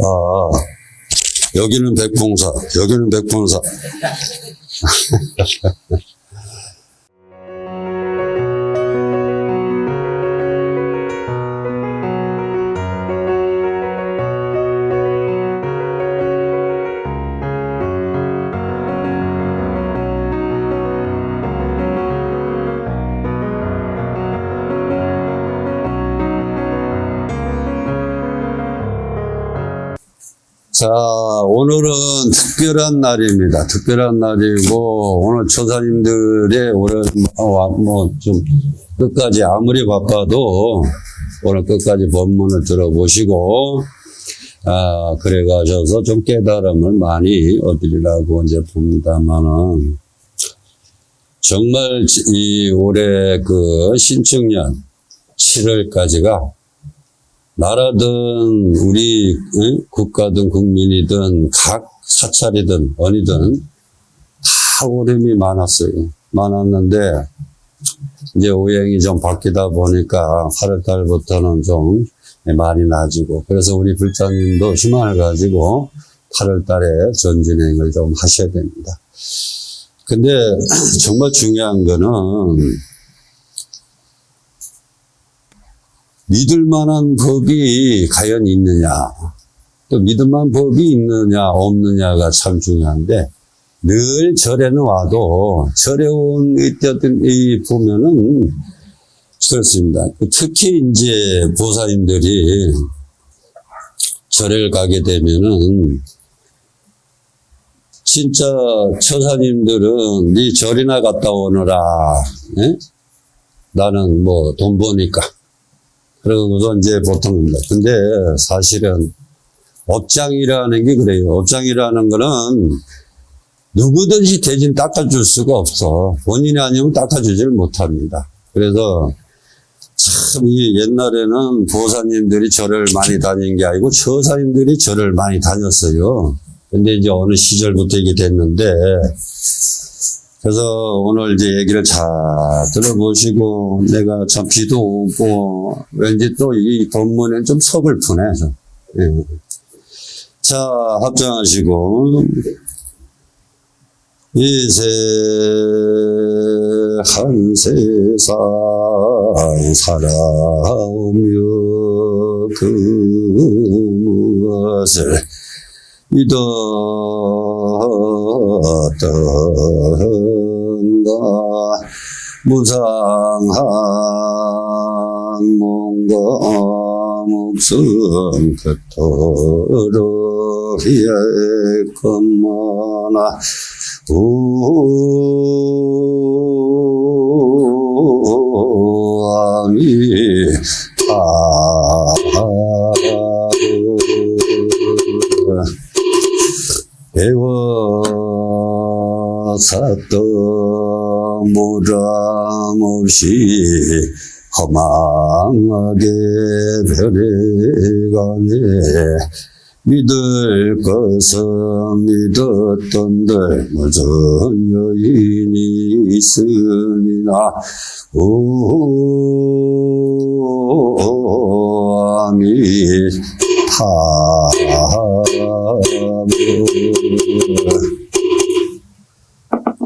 아, 여기는 백봉사, 여기는 백봉사. 자, 오늘은 특별한 날입니다. 특별한 날이고, 오늘 처사님들의 오늘, 좀, 끝까지 아무리 바빠도, 오늘 끝까지 법문을 들어보시고, 그래가셔서 좀 깨달음을 많이 얻으리라고 이제 봅니다만은, 정말 이 올해 그 신축년 7월까지가 나라든 우리 국가든 국민이든 각 사찰이든 어디든 다 어려움이 많았는데 이제 오행이 좀 바뀌다 보니까 8월 달부터는 좀 많이 나아지고 그래서 우리 불자님도 희망을 가지고 8월 달에 전진행을 좀 하셔야 됩니다. 근데 정말 중요한 거는 믿을 만한 법이 과연 있느냐, 또 믿을 만한 법이 있느냐, 없느냐가 참 중요한데, 늘 절에는 와도, 절에 온 이 보면은, 그렇습니다. 특히 이제 보살님들이 절을 가게 되면은, 진짜 처사님들은 네 절이나 갔다 오너라, 예? 나는 뭐 돈 버니까. 그러고서 이제 보통, 근데 사실은 업장이라는 게 그래요. 업장이라는 거는 누구든지 대신 닦아줄 수가 없어. 본인이 아니면 닦아주질 못합니다. 그래서 참 이 옛날에는 보살님들이 절을 많이 다닌 게 아니고 처사님들이 절을 많이 다녔어요. 근데 이제 어느 시절부터 이게 됐는데, 그래서 오늘 이제 얘기를 잘 들어보시고, 내가 참 비도 오고, 왠지 또 이 법문에 좀 서글프네, 좀. 예. 자, 합장하시고, 이세 한 세상 살아오며 그 무엇을 믿었던가 무상한 몸과 목숨 그토록 했건만아 우아미 배워샀던 무람없이 허망하게 변해가네. 믿을 것은 믿었던들 무슨 여인이 있으리나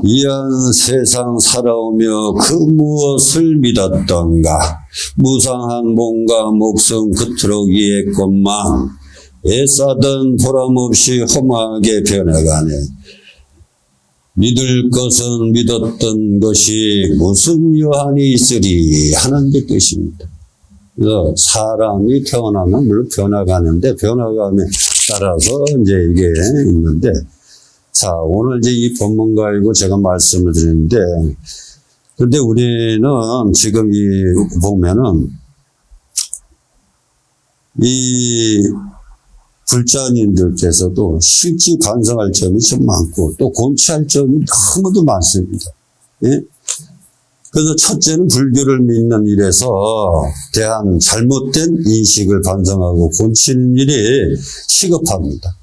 이한 세상 살아오며 그 무엇을 믿었던가 무상한 몸과 목숨 그토록 이했건만 애쓰던 보람없이 험하게 변해가네. 믿을 것은 믿었던 것이 무슨 여한이 있으리 하는 게 뜻입니다. 그래서 사람이 태어나면 물론 변화가는데 변화감에 따라서 이제 이게 있는데, 자, 오늘 이제 이 법문 가지고 제가 말씀을 드리는데, 근데 우리는 지금 보면은 이 불자님들께서도 실지 반성할 점이 좀 많고 또 곤치할 점이 너무도 많습니다. 예? 그래서 첫째는 불교를 믿는 일에서 대한 잘못된 인식을 반성하고 곤치는 일이 시급합니다.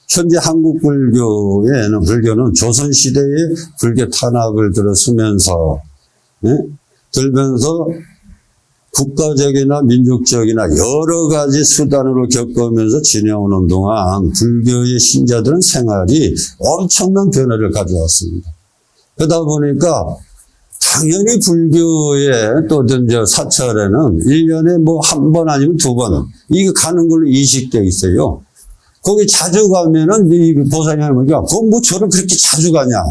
현재 한국 불교는 조선시대에 불교 탄압을 들어서면서, 예? 들면서 국가적이나 민족적이나 여러 가지 수단으로 겪으면서 지내오는 동안 불교의 신자들은 생활이 엄청난 변화를 가져왔습니다. 그러다 보니까 당연히 불교의 또 이제 사찰에는 1년에 뭐 한 번 아니면 두 번 이게 가는 걸로 인식되어 있어요. 거기 자주 가면은 이 보살님 할머니가 그건 뭐 저를 그렇게 자주 가냐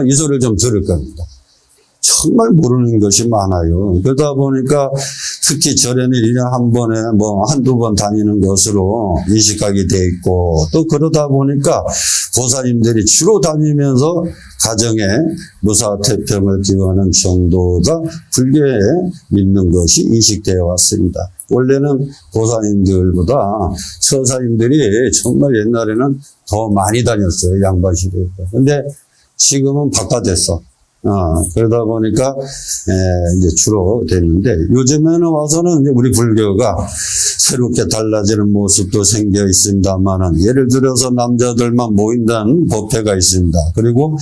이 소리를 좀 들을 겁니다. 정말 모르는 것이 많아요. 그러다 보니까 특히 절에는 1년에 한 번에 뭐 한두 번 다니는 것으로 인식하게 돼 있고 또 그러다 보니까 보살님들이 주로 다니면서 가정에 무사태평을 기원하는 정도가 불교에 믿는 것이 인식되어 왔습니다. 원래는 보살님들보다 처사님들이 정말 옛날에는 더 많이 다녔어요. 양반시대에. 근데 지금은 바꿔졌어. 그러다 보니까, 이제 주로 됐는데, 요즘에는 와서는 이제 우리 불교가 새롭게 달라지는 모습도 생겨 있습니다만은, 예를 들어서 남자들만 모인다는 법회가 있습니다. 그리고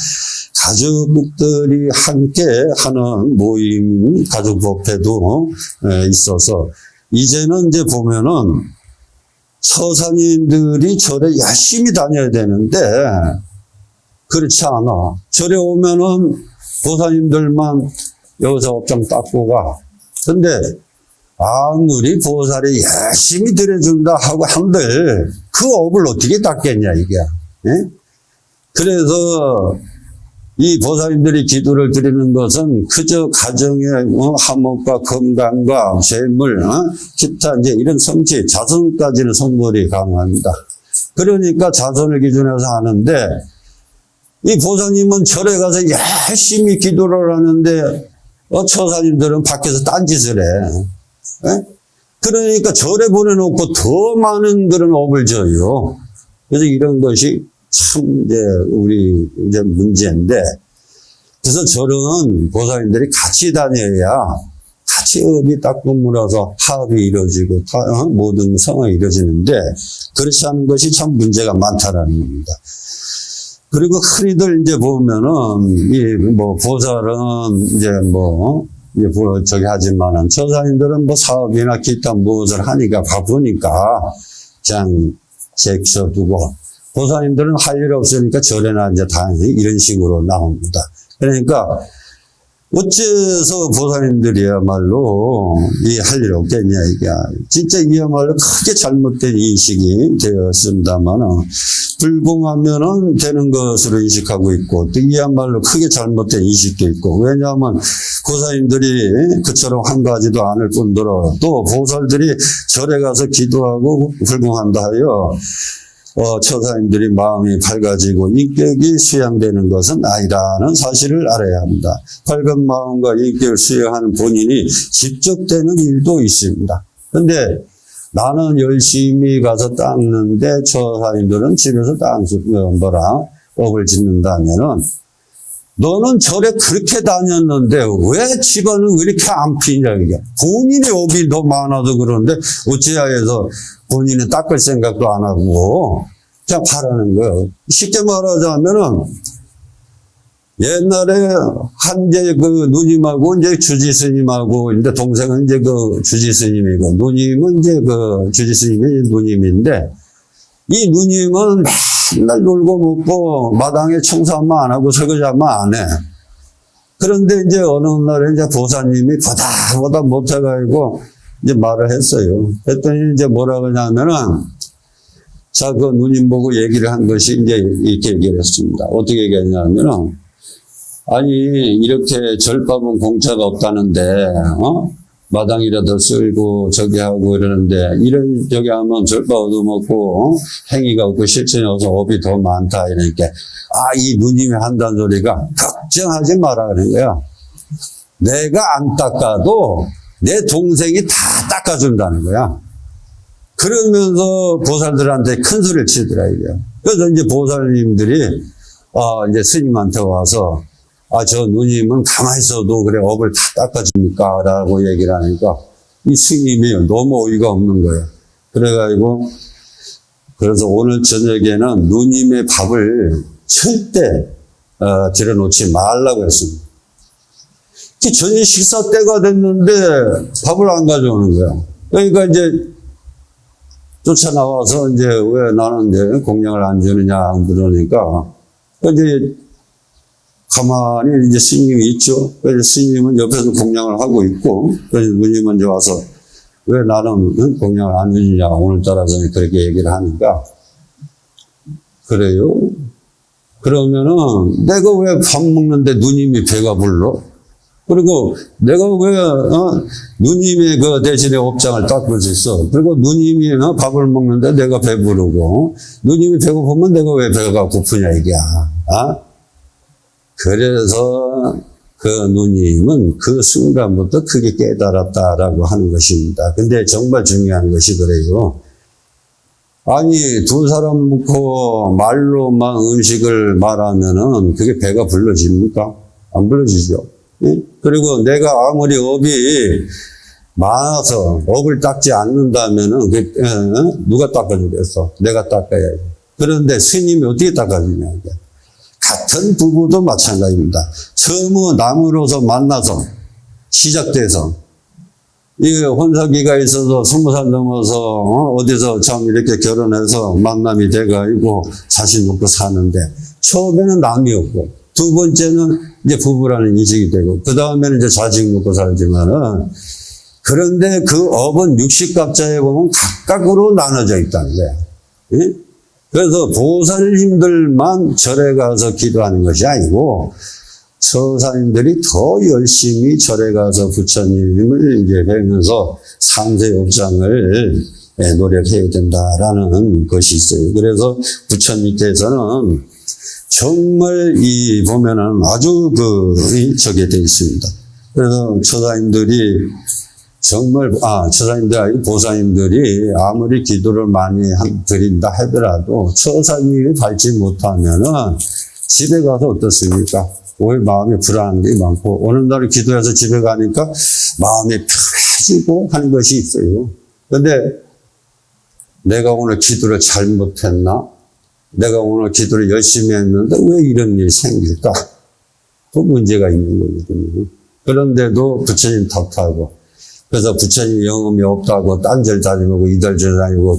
가족들이 함께 하는 모임, 가족 법회도 있어서, 이제는 이제 보면은, 처사님들이 절에 열심히 다녀야 되는데, 그렇지 않아. 절에 오면은, 보살님들만 여기서 업장 닦고 가. 근데 아무리 보살이 열심히 들여준다 하고 한들 그 업을 어떻게 닦겠냐 이게. 예? 그래서 이 보살님들이 기도를 드리는 것은 그저 가정의 화목과 건강과 재물, 기타 이제 이런 성취, 자손까지는 성불이 가능합니다. 그러니까 자손을 기준해서 하는데 이 보살님은 절에 가서 열심히 기도를 하는데 처사님들은 밖에서 딴짓을 해. 에? 그러니까 절에 보내놓고 더 많은 그런 업을 줘요. 그래서 이런 것이 참 이제 우리 이제 문제인데 그래서 절은 보살님들이 같이 다녀야 같이 업이 딱 맞물어서 합이 이루어지고 모든 성이 이루어지는데 그렇지 않은 것이 참 문제가 많다라는 겁니다. 그리고 흔히들 이제 보면은, 보살은 이제 저기 하지만은, 처사님들은 사업이나 기타 무엇을 하니까 바쁘니까, 그냥 제쳐두고, 보살님들은 할 일 없으니까 절에나 이제 당연히 이런 식으로 나옵니다. 그러니까, 어째서 보살님들이야말로 이 할 일 없겠냐, 이게. 진짜 이야말로 크게 잘못된 인식이 되었습니다만은, 불공하면은 되는 것으로 인식하고 있고, 또 이야말로 크게 잘못된 인식도 있고, 왜냐하면 보살님들이 그처럼 한 가지도 않을 뿐더러 또 보살들이 절에 가서 기도하고 불공한다 하여 처사님들이 마음이 밝아지고 인격이 수양되는 것은 아니라는 사실을 알아야 합니다. 밝은 마음과 인격을 수양하는 본인이 직접 되는 일도 있습니다. 근데 나는 열심히 가서 닦는데 처사님들은 집에서 업을 짓는다면은 너는 절에 그렇게 다녔는데 왜 집안은 왜 이렇게 안 피냐 이게. 본인의 업이 더 많아서 그러는데 어찌하여서 본인은 닦을 생각도 안 하고 그냥 바라는 거예요. 쉽게 말하자면은 옛날에 한제 그 누님하고 이제 주지스님하고 이제 동생은 이제 그 주지스님이고 누님은 이제 그 주지스님이 누님인데 이 누님은 맨날 놀고 먹고 마당에 청소하면 안 하고 설거지하면 안 해. 그런데 이제 어느 날에 이제 보사님이 보다 못해가지고 이제 말을 했어요. 그랬더니 이제 뭐라 그러냐면은 자, 그 누님 보고 얘기를 한 것이 이제 이렇게 얘기를 했습니다. 어떻게 얘기했냐면은 아니, 이렇게 절밥은 공짜가 없다는데, 마당이라도 쓸고 저기 하고 이러는데, 이런 저기 하면 절밥 얻어먹고, 행위가 없고 실천이 없어 업이 더 많다. 이러니까, 이 누님이 한다는 소리가 걱정하지 마라. 그런 거야. 내가 안 닦아도 내 동생이 다 닦아준다는 거야. 그러면서 보살들한테 큰 소리를 치더라, 이게. 그래서 이제 보살님들이, 이제 스님한테 와서, 저 누님은 가만히 있어도 그래 업을 다 닦아줍니까? 라고 얘기를 하니까 이 스님이 너무 어이가 없는 거예요. 그래가지고 그래서 오늘 저녁에는 누님의 밥을 절대 들여놓지 말라고 했습니다. 저녁 식사 때가 됐는데 밥을 안 가져오는 거야. 그러니까 이제 쫓아나와서 이제 왜 나는 이제 공양을 안 주느냐 그러니까 이제 가만히 이제 스님이 있죠. 그래서 스님은 옆에서 공양을 하고 있고, 그래서 누님은 이제 와서 왜 나는 공양을 안 주느냐 오늘따라 저는 그렇게 얘기를 하니까 그래요? 그러면은 내가 왜 밥 먹는데 누님이 배가 불러? 그리고 내가 왜 누님의 그 대신에 업장을 닦을 수 있어? 그리고 누님이 밥을 먹는데 내가 배부르고 누님이 배고프면 내가 왜 배가 고프냐 이게야. 그래서 그 누님은 그 순간부터 크게 깨달았다라고 하는 것입니다. 근데 정말 중요한 것이 그래요. 아니, 두 사람 놓고 말로만 음식을 말하면은 그게 배가 불러집니까? 안 불러지죠. 예? 그리고 내가 아무리 업이 많아서 업을 닦지 않는다면은 누가 닦아주겠어? 내가 닦아야지. 그런데 스님이 어떻게 닦아주냐. 같은 부부도 마찬가지입니다. 처음 남으로서 만나서 시작돼서 이 혼사기가 있어서 20살 넘어서 어디서 참 이렇게 결혼해서 만남이 돼가지고 자식 놓고 사는데 처음에는 남이었고 두 번째는 이제 부부라는 인식이 되고 그 다음에는 이제 자식 놓고 살지만은 그런데 그 업은 육식갑자에 보면 각각으로 나눠져 있다는 거야. 예? 그래서 보살님들만 절에 가서 기도하는 것이 아니고 처사님들이 더 열심히 절에 가서 부처님을 이제 뵈면서 상세업장을 노력해야 된다라는 것이 있어요. 그래서 부처님께서는 정말 이 보면은 아주 저게 되어 있습니다. 그래서 처사님들이 정말, 처사님들, 아니고 보사님들이 아무리 기도를 많이 드린다 하더라도 처사님이 밟지 못하면은 집에 가서 어떻습니까? 오히려 마음이 불안한 게 많고, 어느 날 기도해서 집에 가니까 마음이 편해지고 하는 것이 있어요. 근데 내가 오늘 기도를 잘못했나? 내가 오늘 기도를 열심히 했는데 왜 이런 일이 생길까? 그 문제가 있는 거거든요. 그런데도 부처님 탓하고, 그래서 부처님 영험이 없다고 딴절 다니고 이달절 다니고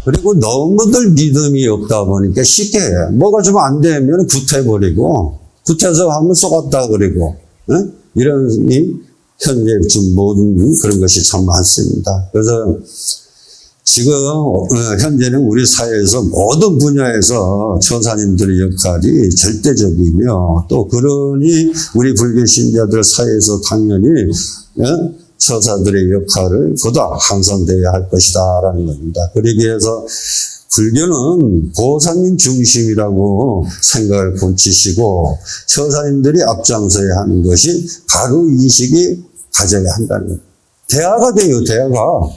그리고 너무들 믿음이 없다 보니까 쉽게 뭐가 좀 안 되면 구태버리고 구태서 하면 쏘갔다 그리고 이런 현재 지금 모든 그런 것이 참 많습니다. 그래서 지금 현재는 우리 사회에서 모든 분야에서 처사님들의 역할이 절대적이며 또 그러니 우리 불교 신자들 사이에서 당연히 처사들의 역할을 보다 향상되어야 할 것이다라는 겁니다. 그러기 위해서 불교는 보살님 중심이라고 생각을 고치시고 처사님들이 앞장서야 하는 것이 바로 인식이 가져야 한다는 거예요. 대화가 돼요, 대화가.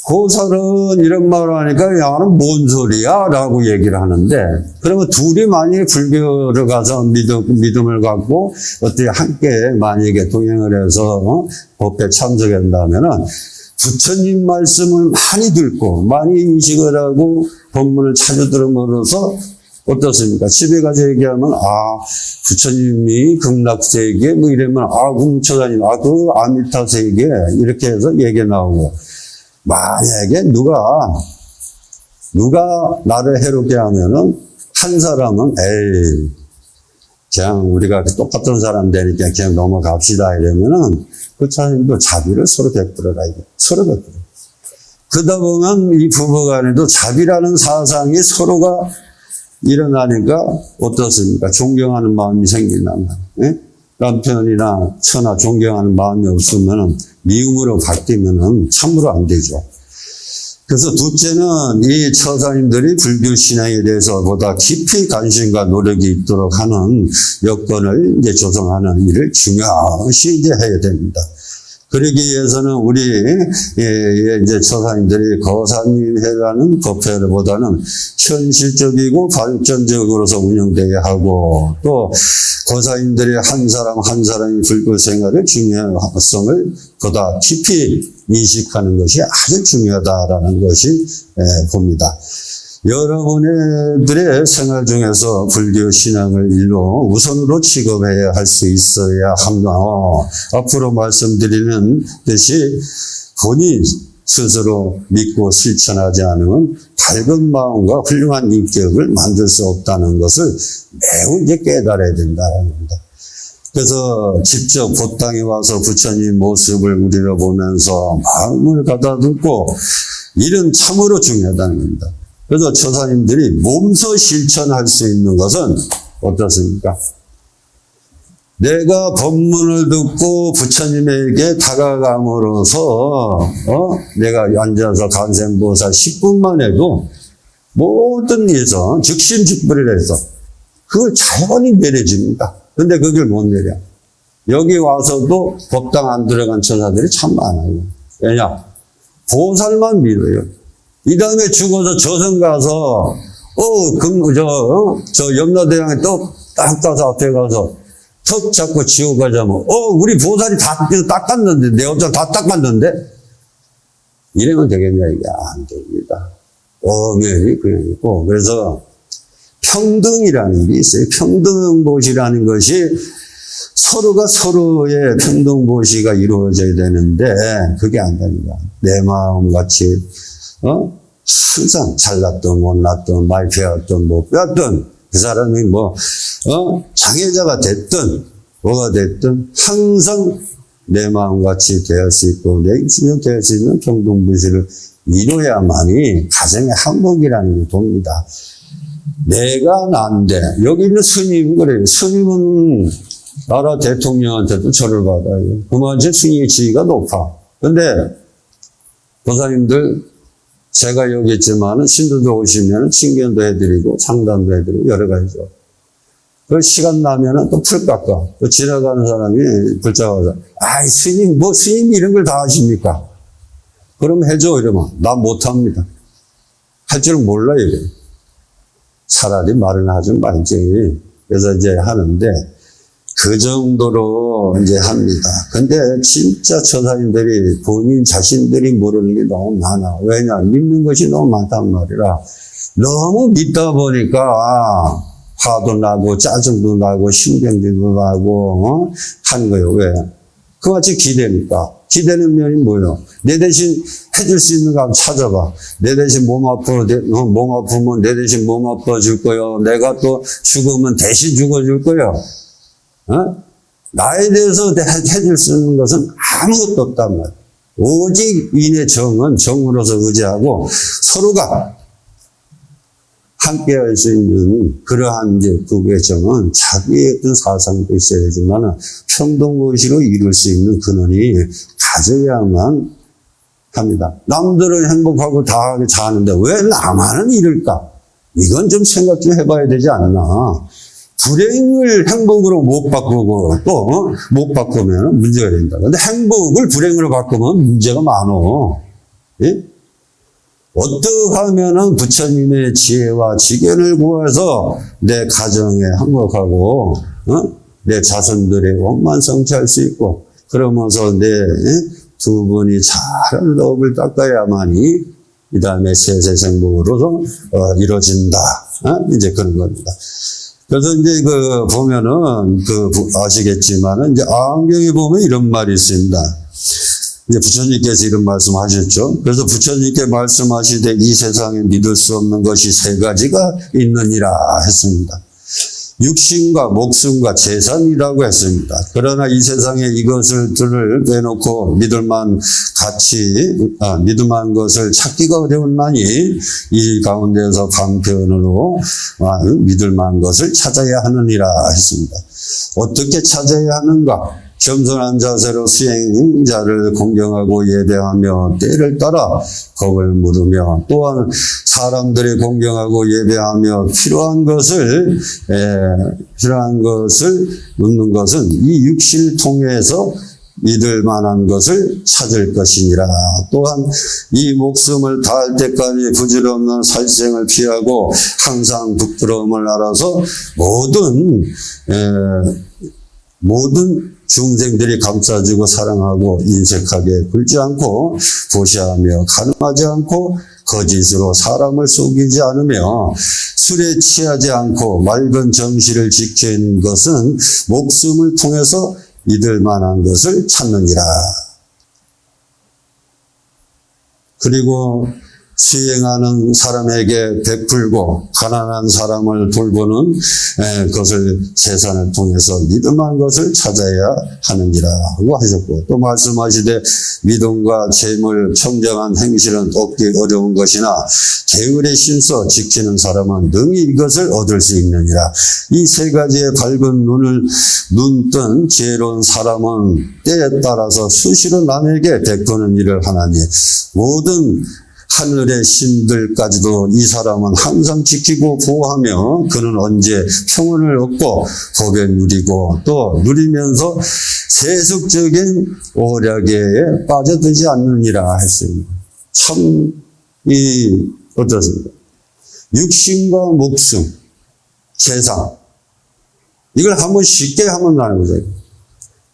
고살은 이런 말을 하니까 야는 뭔 소리야? 라고 얘기를 하는데 그러면 둘이 만약에 불교를 가서 믿음을 갖고 어떻게 함께 만약에 동행을 해서 법회 참석한다면은 부처님 말씀을 많이 듣고 많이 인식을 하고 법문을 자주 들음으로써 어떻습니까? 집에 가서 얘기하면 부처님이 극락세계 뭐 이러면 공처사님 그 아미타세계 이렇게 해서 얘기 나오고 만약에 누가 나를 해롭게 하면은 한 사람은 그냥 우리가 똑같은 사람 되니까 그냥 넘어갑시다 이러면은 그 사람도 자비를 서로 베풀어라 이거 서로 베풀어. 그러다 보면 이 부부간에도 자비라는 사상이 서로가 일어나니까 어떻습니까? 존경하는 마음이 생긴단 말이에요. 남편이나 처나 존경하는 마음이 없으면 미움으로 바뀌면 참으로 안 되죠. 그래서 둘째는 이 처사님들이 불교 신앙에 대해서 보다 깊이 관심과 노력이 있도록 하는 여건을 이제 조성하는 일을 중요시 이제 해야 됩니다. 그러기 위해서는 우리 이제 처사님들이 거사님회라는 법회보다는 현실적이고 발전적으로서 운영돼야 하고 또 거사님들이 한 사람 한 사람이 불교 생활의 중요성을 보다 깊이 인식하는 것이 아주 중요하다라는 것이 봅니다. 여러분들의 생활 중에서 불교 신앙을 일로 우선으로 취급해야 할 수 있어야 합니다. 앞으로 말씀드리는 듯이 본인 스스로 믿고 실천하지 않으면 밝은 마음과 훌륭한 인격을 만들 수 없다는 것을 매우 이제 깨달아야 된다는 겁니다. 그래서 직접 법당에 와서 부처님 모습을 우리를 보면서 마음을 가다듬고 이런 참으로 중요하다는 겁니다. 그래서 처사님들이 몸소 실천할 수 있는 것은 어떻습니까? 내가 법문을 듣고 부처님에게 다가감으로써 내가 앉아서 간센보살 10분만 해도 모든 일에서 즉심즉불을 해서 그걸 자연히 내려집니다. 근데 그걸 못 내려. 여기 와서도 법당 안 들어간 처사들이 참 많아요. 왜냐? 보살만 믿어요. 이 다음에 죽어서 저승 가서, 염라대왕에 딱 가서 앞에 가서 턱 잡고 지옥 가자면, 우리 보살이 다 닦았는데, 내 업장 다 닦았는데? 이러면 되겠냐? 이게 안 됩니다. 엄연히 그냥 있고. 그래서 평등이라는 게 있어요. 평등보시라는 것이 서로가 서로의 평등보시가 이루어져야 되는데, 그게 안 됩니다. 내 마음 같이, 항상 잘났든 못났든 많이 배웠든 못 배웠든 그 사람이 장애자가 됐든 뭐가 됐든 항상 내 마음같이 대할 수 있고 내 입시면 대할 수 있는 평등보시를 이루어야만이 가정의 한복이라는 게 돕니다. 내가 난데 여기 있는 스님은 그래요. 스님은 나라 대통령한테도 절을 받아요. 그만큼 스님의 지위가 높아. 근데 보살님들 제가 여기 있지만은 신도들 오시면은 친견도 해드리고 상담도 해드리고 여러 가지죠. 그 시간 나면은 또 풀 깎아. 또 지나가는 사람이 붙잡아서 스님 스님이 이런 걸 다 하십니까? 그럼 해줘 이러면 나 못합니다. 할 줄은 몰라 이래. 차라리 말은 하지 말지. 그래서 이제 하는데 그 정도로 이제 합니다. 근데 진짜 처사님들이 본인 자신들이 모르는 게 너무 많아. 왜냐? 믿는 것이 너무 많단 말이라. 너무 믿다 보니까 화도 나고 짜증도 나고 신경질도 나고 하는 거예요. 왜? 그같이 기대니까. 기대는 면이 뭐예요? 내 대신 해줄 수 있는 거 한번 찾아봐. 내 대신 몸 아프면 내 대신 몸 아파줄 거요. 내가 또 죽으면 대신 죽어줄 거요. 나에 대해서 해줄 수 있는 것은 아무것도 없단 말이야. 오직 인의 정은 정으로서 의지하고 서로가 함께 할 수 있는 그러한 이제 부부의 정은 자기의 어떤 사상도 있어야 되지만 평등의식으로 이룰 수 있는 근원이 가져야만 합니다. 남들은 행복하고 다 자는데 왜 나만은 이럴까? 이건 좀 생각 좀 해봐야 되지 않나. 불행을 행복으로 못 바꾸고 또 못 바꾸면 문제가 된다. 근데 행복을 불행으로 바꾸면 문제가 많어. 예? 어떻게 하면은 부처님의 지혜와 지견을 구해서 내 가정에 행복하고 내 자손들의 원만 성취할 수 있고 그러면서 내 두 분이 잘 업을 닦아야만이 이 다음에 세세생복으로서 이루어진다. 이제 그런 겁니다. 그래서 이제 보면은 아시겠지만은 이제 안경에 보면 이런 말이 있습니다. 이제 부처님께서 이런 말씀 하셨죠. 그래서 부처님께 말씀하시되 이 세상에 믿을 수 없는 것이 세 가지가 있느니라 했습니다. 육신과 목숨과 재산이라고 했습니다. 그러나 이 세상에 이것들을 빼놓고 믿을만한 것을 찾기가 어려운나니 이 가운데서 방편으로 믿을만한 것을 찾아야 하느니라 했습니다. 어떻게 찾아야 하는가? 겸손한 자세로 수행자를 공경하고 예배하며 때를 따라 겁을 물으며 또한 사람들이 공경하고 예배하며 필요한 것을 묻는 것은 이 육신을 통해서 믿을 만한 것을 찾을 것이니라. 또한 이 목숨을 다할 때까지 부질없는 살생을 피하고 항상 부끄러움을 알아서 모든 중생들이 감싸주고 사랑하고 인색하게 굴지 않고 보시하며 가늠하지 않고 거짓으로 사람을 속이지 않으며 술에 취하지 않고 맑은 정시를 지키는 것은 목숨을 통해서 믿을 만한 것을 찾느니라. 그리고 수행하는 사람에게 베풀고 가난한 사람을 돌보는 것을 세상을 통해서 믿음한 것을 찾아야 하느니라 하고 하셨고, 또 말씀하시되 믿음과 재물 청정한 행실은 얻기 어려운 것이나 게으르게 신서 지키는 사람은 능히 이것을 얻을 수 있느니라. 이 세 가지의 밝은 눈뜬 지혜로운 사람은 때에 따라서 수시로 남에게 베푸는 일을 하나니 모든 하늘의 신들까지도 이 사람은 항상 지키고 보호하며 그는 언제 평온을 얻고 복에 누리고 또 누리면서 세속적인 오략에 빠져들지 않느니라 했습니다. 참 어떻습니까? 육신과 목숨, 재산, 이걸 한번 쉽게 한번 나눠보세요.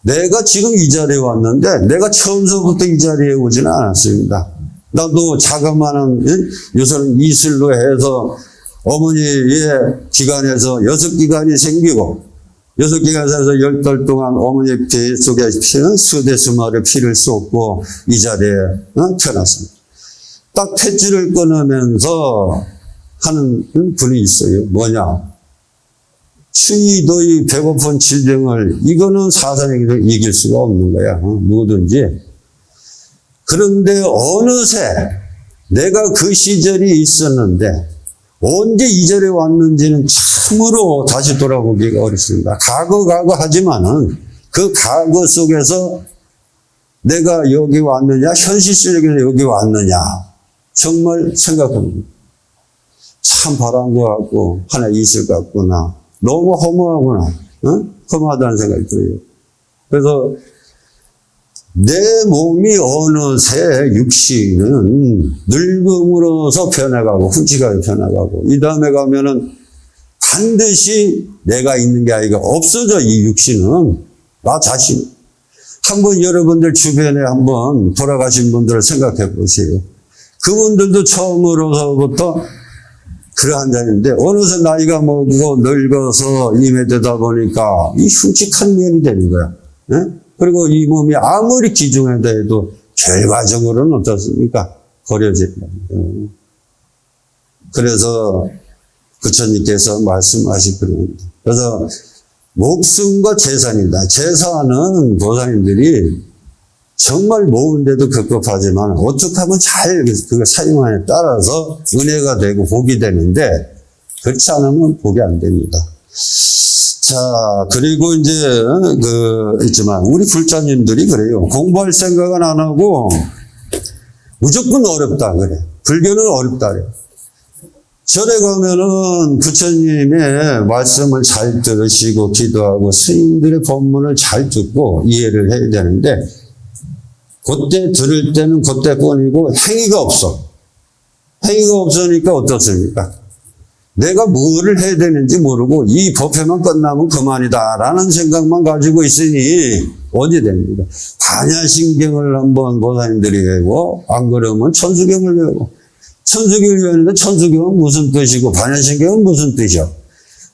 내가 지금 이 자리에 왔는데 내가 처음서부터 이 자리에 오지는 않았습니다. 나도 자그마한, 요새는 이슬로 해서 어머니의 기관에서 6기관이 생기고, 6기관에서 10달 동안 어머니 배 속에 피는 수대수마를 피를 쏟고 이 자리에 태어났습니다. 딱 탯줄을 끊으면서 하는 분이 있어요. 뭐냐? 추위, 더위, 배고픈 질병을, 이거는 사상에도 이길 수가 없는 거야. 누구든지. 그런데 어느새 내가 그 시절이 있었는데 언제 이 자리에 왔는지는 참으로 다시 돌아보기가 어렵습니다. 과거 하지만은 그 과거 속에서 내가 여기 왔느냐, 현실 속에서 여기 왔느냐, 정말 생각합니다. 참 바란 것 같고 하나 있을 것 같구나. 너무 허무하구나. 허무하다는 생각이 들어요. 그래서 내 몸이 어느새 육신은 늙음으로서 변해가고 훌직하게 변해가고 이 다음에 가면은 반드시 내가 있는 게 아니라 없어져. 이 육신은 나 자신. 한번 여러분들 주변에 한번 돌아가신 분들을 생각해 보세요. 그분들도 처음으로서부터 그러한 자인데 어느새 나이가 먹고 늙어서 임에 되다 보니까 이 흉측한 면이 되는 거야. 네? 그리고 이 몸이 아무리 기중하다 해도 결과적으로는 어떻습니까? 버려진다. 그래서 부처님께서 말씀하시거든요. 그래서 목숨과 재산이다. 재산은 보살님들이 정말 모은데도 급급하지만 어떻게 하면 잘 그걸 사용하냐에 따라서 은혜가 되고 복이 되는데 그렇지 않으면 복이 안 됩니다. 자, 그리고 이제, 있지만, 우리 불자님들이 그래요. 공부할 생각은 안 하고, 무조건 어렵다, 그래. 불교는 어렵다, 그래. 절에 가면은 부처님의 말씀을 잘 들으시고, 기도하고, 스님들의 법문을 잘 듣고, 이해를 해야 되는데, 그때 들을 때는 그때뿐이고, 행위가 없어. 행위가 없으니까 어떻습니까? 내가 뭐를 해야 되는지 모르고 이 법회만 끝나면 그만이다라는 생각만 가지고 있으니 어디 됩니다. 반야신경을 한번 보살님들이 외우고 안 그러면 천수경을 외우고 천수경을 외우는데 천수경은 무슨 뜻이고 반야신경은 무슨 뜻이야.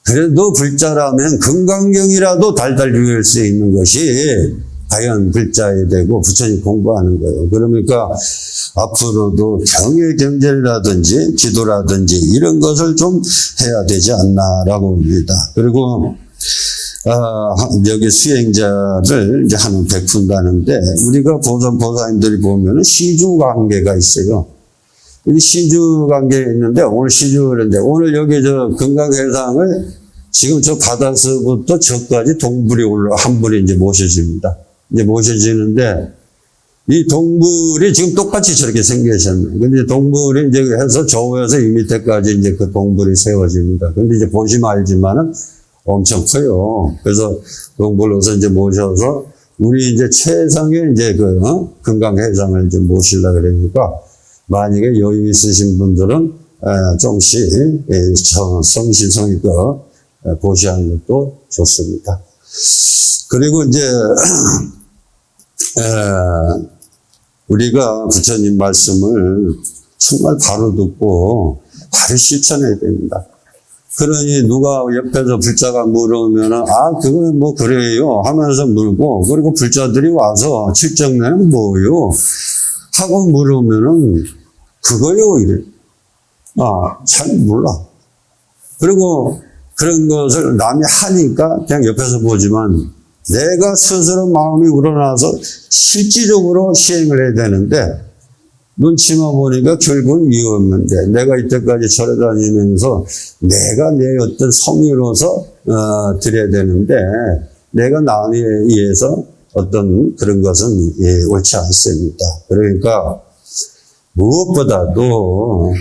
그래도 불자라면 금강경이라도 달달 외울 수 있는 것이 과연 불자에 되고 부처님 공부하는 거예요. 그러니까 앞으로도 경의 경전이라든지 기도라든지 이런 것을 좀 해야 되지 않나라고 봅니다. 그리고 여기 수행자를 이제 하는 베푼다는데 우리가 보살님들이 보면은 시주 관계가 있어요. 이 시주 관계에 있는데 오늘 시주인데 오늘 여기 저 금강회상을 지금 저 바다서부터 저까지 동불이 한 분이 이제 모셔집니다. 이제 모셔지는데 이 동굴이 지금 똑같이 저렇게 생기셨네요. 근데 동굴이 이제 해서 저에서 이 밑에까지 이제 그 동굴이 세워집니다. 근데 이제 보시면 알지만은 엄청 커요. 그래서 동굴로서 이제 모셔서 우리 이제 최상의 이제 금강회상을 이제 모시려고 그러니까 만약에 여유 있으신 분들은 좀씩 성실성의껏 보시하는 것도 좋습니다. 그리고 이제 우리가 부처님 말씀을 정말 바로 듣고 바로 실천해야 됩니다. 그러니 누가 옆에서 불자가 물으면은, 그건 뭐 그래요 하면서 물고, 그리고 불자들이 와서 칠정내는 뭐요? 하고 물으면은, 그거요, 이래. 잘 몰라. 그리고 그런 것을 남이 하니까 그냥 옆에서 보지만, 내가 스스로 마음이 우러나서 실질적으로 시행을 해야 되는데, 눈치만 보니까 결국은 위험한데, 내가 이때까지 절에 다니면서 내가 내 어떤 성의로서 드려야 되는데, 내가 남에 의해서 어떤 그런 것은 옳지 않습니다. 그러니까 무엇보다도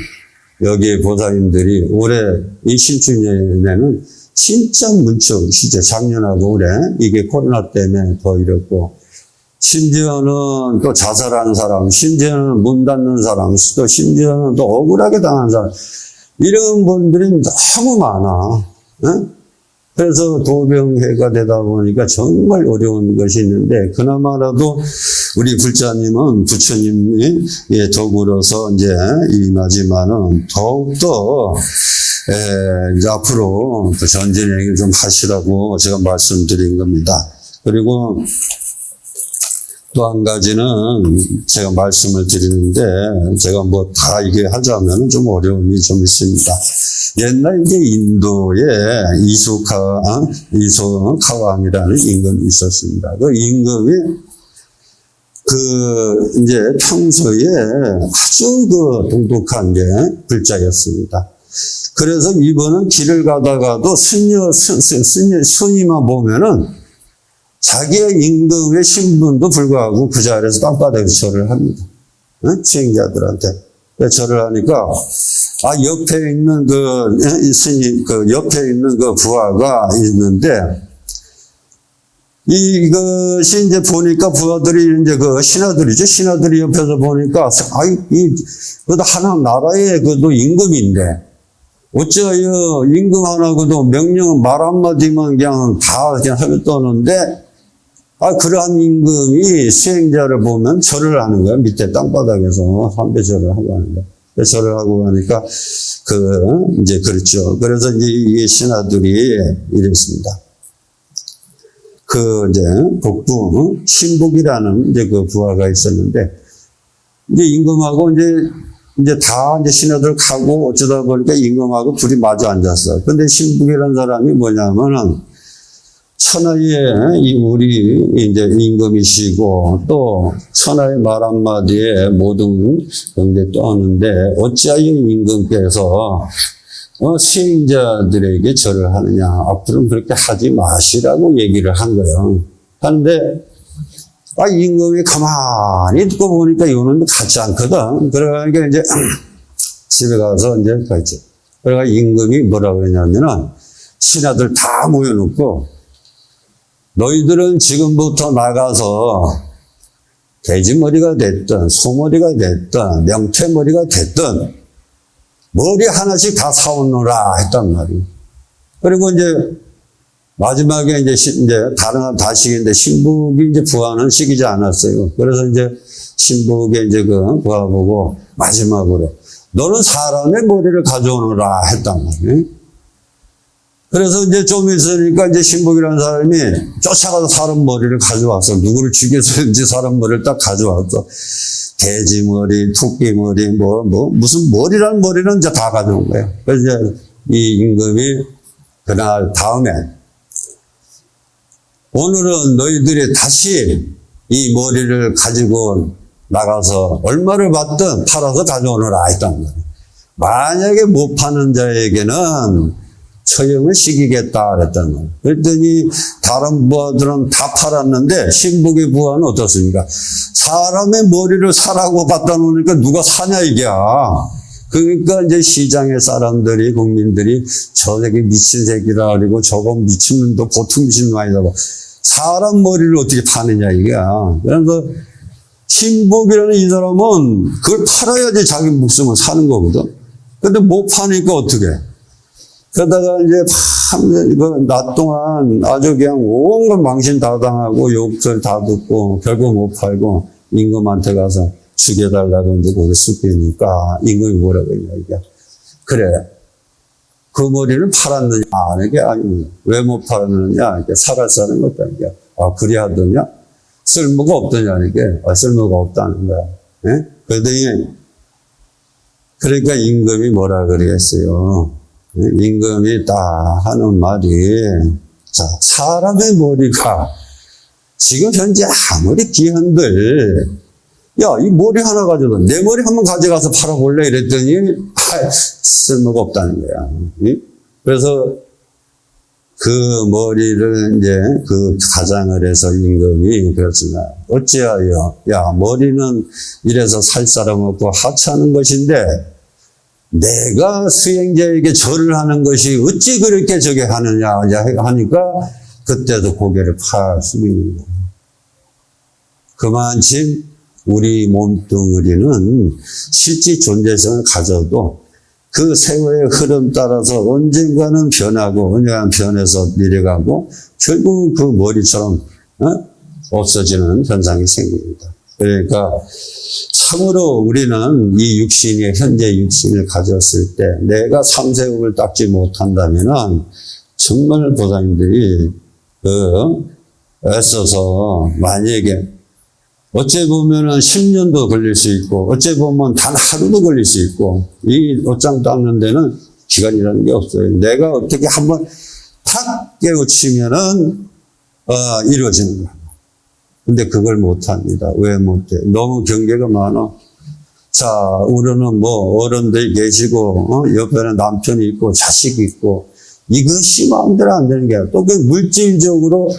여기 보살님들이 올해 이 신축년에는 진짜 문축, 진짜 작년하고 올해 이게 코로나 때문에 더 이렇고, 심지어는 또 자살하는 사람, 심지어는 문 닫는 사람, 또 심지어는 또 억울하게 당한 사람, 이런 분들이 너무 많아. 그래서 도병해가 되다 보니까 정말 어려운 것이 있는데, 그나마라도 우리 불자님은 부처님이 더불어서 이제 임하지만은 더욱더 이제 앞으로 그 전진행을 좀 하시라고 제가 말씀드린 겁니다. 그리고 또 한 가지는 제가 말씀을 드리는데, 제가 뭐 다 이게 하자면 좀 어려움이 좀 있습니다. 옛날 이제 인도에 이소카왕이라는 임금이 있었습니다. 그 임금이 이제 평소에 아주 똑똑한 게 불자였습니다. 그래서 이번은 길을 가다가도 스님만 보면은 자기의 임금의 신분도 불구하고 그 자리에서 땅바닥에서 절을 합니다. 수행자들한테. 절을 하니까, 옆에 있는 스님, 옆에 있는 부하가 있는데, 이것이 이제 보니까 부하들이 이제 신하들이죠. 신하들이 옆에서 보니까, 그래도 하나 나라의 임금인데, 어째요, 임금 하나고도 명령 말 한마디만 그냥 다 그냥 하겠다는데, 그러한 임금이 수행자를 보면 절을 하는 거야. 밑에 땅바닥에서 삼배절을 하고 하는 거야. 절을 하고 하니까, 이제 그렇죠. 그래서 이제 이 신하들이 이랬습니다. 이제 복부, 신복이라는 이제 부하가 있었는데, 이제 임금하고 이제 다 이제 신하들 가고 어쩌다 보니까 임금하고 둘이 마주 앉았어. 근데 신복이라는 사람이 뭐냐면은, 천하의 우리 이제 임금이시고, 또 천하의 말 한마디에 모든 경제 떠는데, 어찌하여 임금께서 수행자들에게 절을 하느냐, 앞으로는 그렇게 하지 마시라고 얘기를 한 거예요. 하는데 임금이 가만히 듣고 보니까 이놈이 같지 않거든. 그러니까 이제 집에 가서 이제 갔죠. 그러니까 임금이 뭐라 그러냐면은, 신하들 다 모여놓고, 너희들은 지금부터 나가서 돼지머리가 됐든 소머리가 됐든 명태머리가 됐든 머리 하나씩 다 사오너라 했단 말이에요. 그리고 이제 마지막에 이제 다른 다 시기인데, 신복이 이제 부하는 시키지 않았어요. 그래서 이제 신복의 이제 부하 보고 마지막으로 너는 사람의 머리를 가져오너라 했단 말이에요. 그래서 이제 좀 있으니까 이제 신복이라는 사람이 쫓아가서 사람 머리를 가져왔어. 누구를 죽여서인지 사람 머리를 딱 가져왔어. 돼지 머리, 토끼 머리, 무슨 머리라는 머리는 이제 다 가져온 거예요. 그래서 이제 이 임금이 그날 다음에, 오늘은 너희들이 다시 이 머리를 가지고 나가서 얼마를 받든 팔아서 가져오너라 했단 말이에요. 만약에 못 파는 자에게는 처형을 시키겠다 그랬다는 거예요. 그랬더니 다른 부하들은 다 팔았는데 신복의 부하는 어떻습니까? 사람의 머리를 사라고 갖다 놓으니까 누가 사냐 이게야. 그러니까 이제 시장의 사람들이, 국민들이 저 새끼 미친 새끼라 그리고 저거 미친놈도 보통 미친놈 아니다. 사람 머리를 어떻게 파느냐 이게야. 그래서 신복이라는 이 사람은 그걸 팔아야지 자기 목숨을 사는 거거든. 근데 못 파니까 어떻게? 그러다가 이제 낮 동안 아주 그냥 온갖 망신 다 당하고 욕설 다 듣고 결국 못 팔고 임금한테 가서 죽여달라고 이제 고개 숙이니까 임금이 뭐라고 했냐, 이게. 그래. 그 머리는 팔았느냐? 이게 아니면 왜 못 팔았느냐? 이게 살았다는 것도 이게. 아, 그리 하더냐? 쓸모가 없더냐, 이게. 아, 쓸모가 없다는 거야. 예? 그랬더니, 그러니까 임금이 뭐라 그랬어요. 임금이 딱 하는 말이, 자, 사람의 머리가 지금 현재 아무리 귀한들, 야, 이 머리 하나 가져도 내 머리 한번 가져가서 팔아볼래? 이랬더니, 쓸모가 없다는 거야. 그래서 그 머리를 이제 그 가장을 해서 임금이 그렇습니다. 어찌하여, 야, 머리는 이래서 살 사람 없고 하찮은 것인데, 내가 수행자에게 절을 하는 것이 어찌 그렇게 저게 하느냐 하니까, 그때도 고개를 팍 숙이는 거예요. 그만큼 우리 몸뚱어리는 실제 존재성을 가져도 그 세월의 흐름 따라서 언젠가는 변하고 언젠가는 변해서 내려가고 결국 그 머리처럼 없어지는 현상이 생깁니다. 그러니까 참으로 우리는 이 육신이 현재 육신을 가졌을 때 내가 삼세업을 닦지 못한다면은 정말 보살님들이 애써서 만약에 어째 보면은 10년도 걸릴 수 있고, 어째 보면 단 하루도 걸릴 수 있고, 이 옷장 닦는 데는 기간이라는 게 없어요. 내가 어떻게 한번 탁 깨우치면은, 이루어지는 거야. 근데 그걸 못 합니다. 왜 못해? 너무 경계가 많아. 자, 우리는 뭐 어른들이 계시고, 옆에는 남편이 있고, 자식이 있고, 이것이 마음대로 안 되는 게 아니라 또 그 물질적으로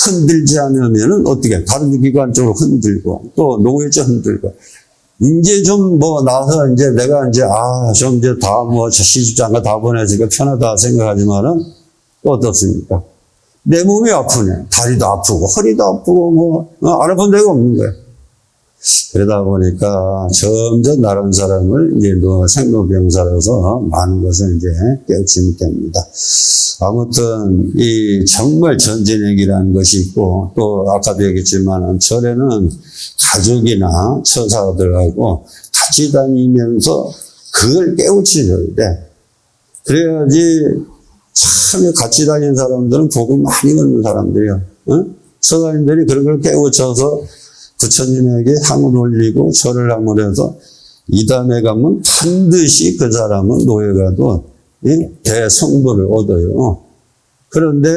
흔들지 않으면은 어떻게 다른 기관적으로 흔들고 또 노예죠 흔들고 이제 좀 뭐 나서 이제 내가 이제 좀 이제 다 뭐 시집장가 다 보내주니까 편하다 생각하지만은 또 어떻습니까? 내 몸이 아프네. 다리도 아프고 허리도 아프고 뭐 알아본 데가 없는 거예요. 그러다 보니까 점점 다른 사람을 이제 생로병사로서 많은 것을 이제 깨우치면 됩니다. 아무튼 이 정말 전진행이라는 것이 있고 또 아까도 얘기했지만 절에는 가족이나 처사들하고 같이 다니면서 그걸 깨우쳐줘야 돼. 그래야지 참 같이 다니는 사람들은 복을 많이 얻는 사람들이야. 처사님들이 그런 걸 깨우쳐서 부처님에게 향을 올리고 절을 함으로 해서 이담에 가면 반드시 그 사람은 노예가도 대성도를 얻어요. 그런데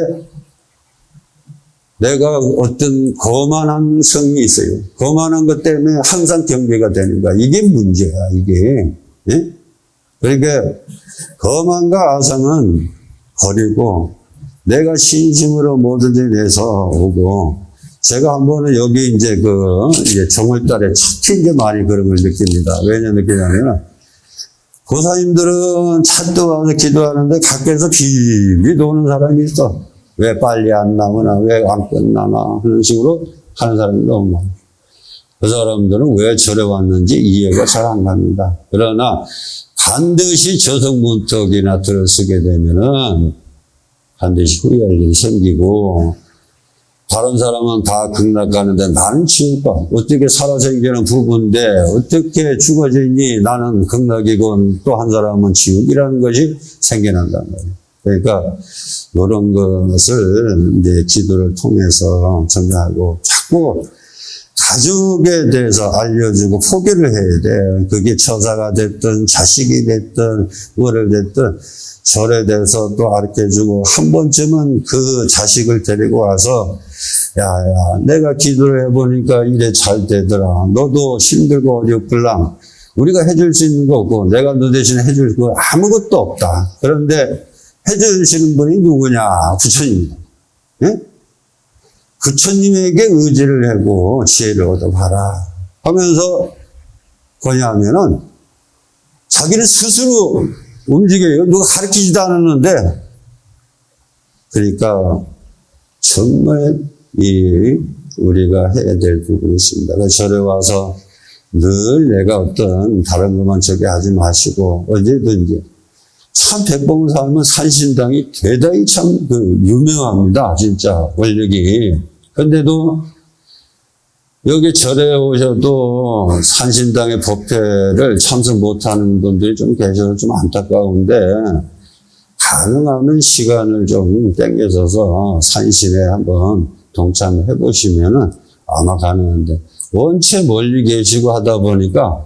내가 어떤 거만한 성이 있어요. 거만한 것 때문에 항상 경계가 되는 거야. 이게 문제야, 이게. 예? 그러니까 거만과 아성은 버리고 내가 진심으로 뭐든지 내서 오고 제가 한 번은 여기 이제 이제 정월달에 참 이제 많이 그런 걸 느낍니다. 왜냐 느끼냐면은 고사님들은 찬도 와서 기도하는데 밖에서 비비 도는 사람이 있어. 왜 빨리 안 나오나, 왜 안 끝나나, 그런 식으로 하는 사람이 너무 많아요. 그 사람들은 왜 절에 왔는지 이해가 잘 안 갑니다. 그러나 반드시 저성문턱이나 들어서게 되면은 반드시 후회할 일이 생기고, 다른 사람은 다 극락 가는데 나는 지옥 가. 어떻게 살아서 이기는 부부인데 어떻게 죽어지니 나는 극락이고 또 한 사람은 지옥이라는 것이 생겨난단 말이에요. 그러니까 이런 것을 이제 기도를 통해서 정리하고 자꾸 가족에 대해서 알려주고 포기를 해야 돼. 그게 처자가 됐든 자식이 됐든 뭐를 됐든 절에 대해서 또 가르쳐주고 한 번쯤은 그 자식을 데리고 와서 야야 내가 기도를 해보니까 이래 잘 되더라. 너도 힘들고 어렵글랑 우리가 해줄 수 있는 거 없고 내가 너 대신에 해줄 거 아무것도 없다. 그런데 해주시는 분이 누구냐? 부처님입니다. 예? 부처님에게 의지를 하고 지혜를 얻어봐라 하면서 뭐냐면은 자기는 스스로 움직여요. 누가 가르치지도 않았는데. 그러니까 정말 우리가 해야 될 부분이 있습니다. 그래서 절에 와서 늘 내가 어떤 다른 것만 저기 하지 마시고 언제든지 참 백범을 살면 산신당이 대단히 참 유명합니다. 진짜 원력이. 근데도 여기 절에 오셔도 산신당의 법회를 참석 못하는 분들이 좀 계셔서 좀 안타까운데, 가능하면 시간을 좀 땡겨서서 산신에 한번 동참해 보시면은 아마 가능한데, 원체 멀리 계시고 하다 보니까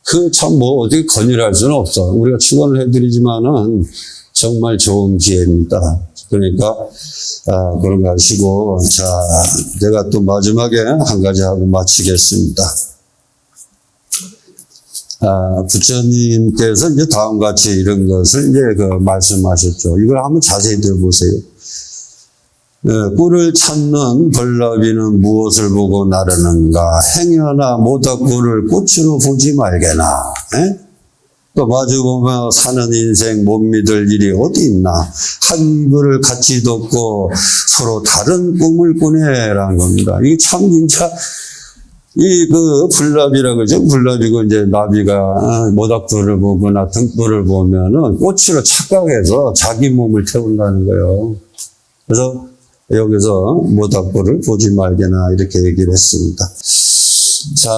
그 참 뭐 어떻게 건의할 수는 없어. 우리가 축원을 해드리지만은 정말 좋은 기회입니다. 그러니까 그런 거 하시고, 자, 내가 또 마지막에 한 가지 하고 마치겠습니다. 부처님께서 이제 다음과 같이 이런 것을 이제 말씀하셨죠. 이걸 한번 자세히 들어보세요. 꿀을 찾는 벌나비는 무엇을 보고 나르는가? 행여나 모닥불을 꽃으로 보지 말게나. 또 마주보며 사는 인생 못 믿을 일이 어디 있나? 한 이불을 같이 덮고 서로 다른 꿈을 꾸네라는 겁니다. 이게 참 진짜 불나비라고 그러죠. 불나비고 이제 나비가 모닥불을 보거나 등불을 보면은 꽃으로 착각해서 자기 몸을 태운다는 거예요. 그래서 여기서 모닥불을 보지 말게나 이렇게 얘기를 했습니다. 자,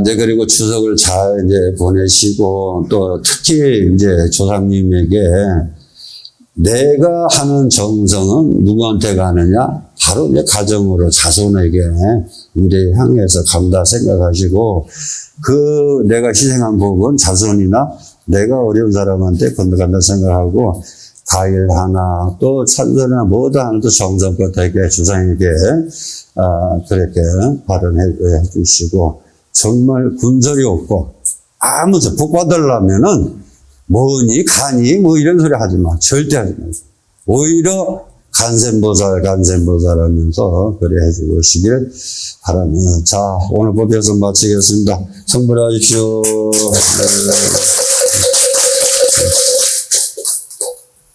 이제 그리고 추석을 잘 이제 보내시고, 또 특히 이제 조상님에게 내가 하는 정성은 누구한테 가느냐? 바로 이제 가정으로 자손에게 미래 향해서 간다 생각하시고, 그 내가 희생한 복은 자손이나 내가 어려운 사람한테 건너간다 생각하고, 과일 하나, 또 찬선이나 뭐도 하나 또 정성껏 되게 주상에게 그렇게 발언해 주시고, 정말 군설이 없고, 아무튼 복 받으려면은 뭐니, 가니, 뭐 이런 소리 하지 마. 절대 하지 마. 오히려 간센보살 하면서 그래 해주고 시길 바랍니다. 자, 오늘 법에서 마치겠습니다. 성불하십시오. 네.